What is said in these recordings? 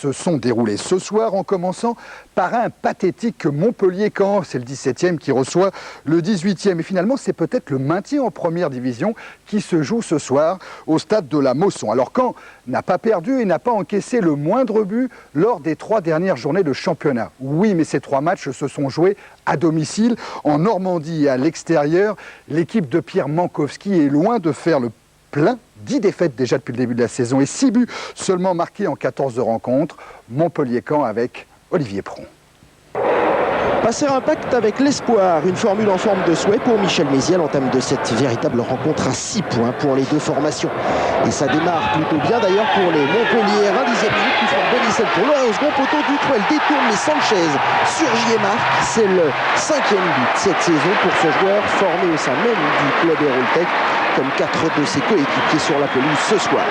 se sont déroulés ce soir en commençant par un pathétique Montpellier-Caen. C'est le 17e qui reçoit le 18e. Et finalement, c'est peut-être le maintien en première division qui se joue ce soir au stade de la Mosson. Alors Caen n'a pas perdu et n'a pas encaissé le moindre but lors des 3 dernières journées de championnat. Oui, mais ces 3 matchs se sont joués à domicile, en Normandie et à l'extérieur. L'équipe de Pierre Mankowski est loin de faire le plein. 10 défaites déjà depuis le début de la saison et 6 buts seulement marqués en 14 rencontres. Montpellier-Caen avec Olivier Pron. Passer un pacte avec l'espoir, une formule en forme de souhait pour Michel Mézy à l'entame de cette véritable rencontre à 6 points pour les deux formations. Et ça démarre plutôt bien d'ailleurs pour les Montpelliérains. 10e minute, coup franc Bonicel pour Loré au second poteau. Dutreuil détourne les Sanchez surgit et marque. C'est le 5e but cette saison pour ce joueur formé au sein même du club Héroltec, comme 4 de ses coéquipiers sur la pelouse ce soir.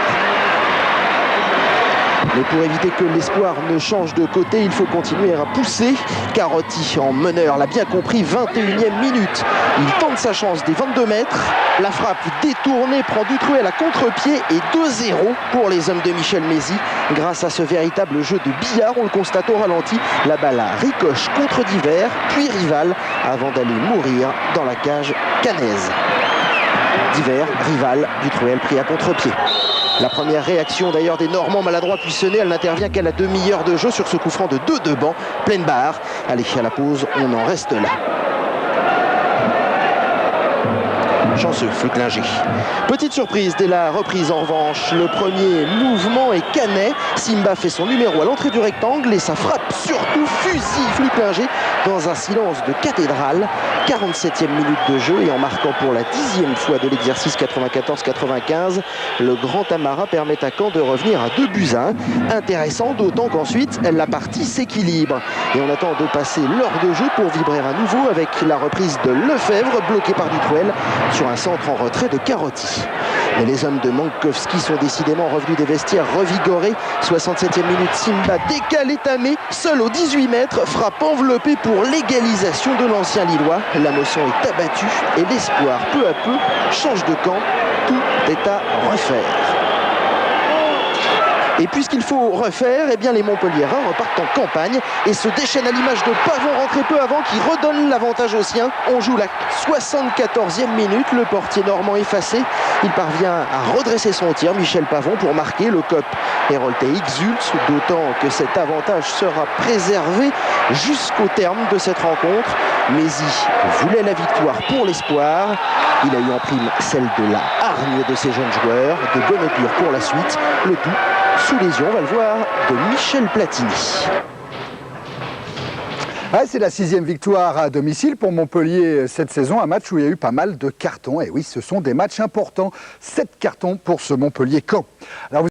Mais pour éviter que l'espoir ne change de côté, il faut continuer à pousser. Carotti en meneur l'a bien compris, 21e minute. Il tente sa chance des 22 mètres. La frappe détournée prend Dutreuil à la contre-pied et 2-0 pour les hommes de Michel Mézy. Grâce à ce véritable jeu de billard, on le constate au ralenti. La balle ricoche contre Divers, puis Rival, avant d'aller mourir dans la cage cannaise. Divers, Rival, Dutreuil pris à contre-pied. La première réaction d'ailleurs des Normands maladroits puissonnés, elle n'intervient qu'à la demi-heure de jeu sur ce coup franc de 2 de banc, pleine barre. Allez, à la pause, on en reste là. Chanceux, Flucklinger. Petite surprise dès la reprise en revanche. Le premier mouvement est canet. Simba fait son numéro à l'entrée du rectangle et sa frappe surtout fusille Flucklinger dans un silence de cathédrale. 47e minute de jeu et en marquant pour la 10e fois de l'exercice 94-95, le Grand Amara permet à Caen de revenir à 2-1. Intéressant, d'autant qu'ensuite la partie s'équilibre. Et on attend de passer l'heure de jeu pour vibrer à nouveau avec la reprise de Lefebvre, bloqué par Dutreuil sur un centre en retrait de Carotti. Mais les hommes de Mankowski sont décidément revenus des vestiaires revigorés. 67e minute, Simba décalé tamé, seul aux 18 mètres, frappe enveloppée pour l'égalisation de l'ancien Lillois. La Mosson est abattue et l'espoir, peu à peu, change de camp. Tout est à refaire. Et puisqu'il faut refaire, eh bien les Montpelliérains repartent en campagne et se déchaînent à l'image de Pavon rentré peu avant qui redonne l'avantage aux siens. On joue la 74e minute, le portier normand effacé. Il parvient à redresser son tir, Michel Pavon, pour marquer. Le COP Héroltais exulte, d'autant que cet avantage sera préservé jusqu'au terme de cette rencontre. Mézy voulait la victoire pour l'espoir. Il a eu en prime celle de la hargne de ses jeunes joueurs, de bon augure pour la suite. Le tout sous les yeux, on va le voir, de Michel Platini. Ah, c'est la 6e victoire à domicile pour Montpellier cette saison, un match où il y a eu pas mal de cartons. Et oui, ce sont des matchs importants. 7 cartons pour ce Montpellier-Caen. Alors,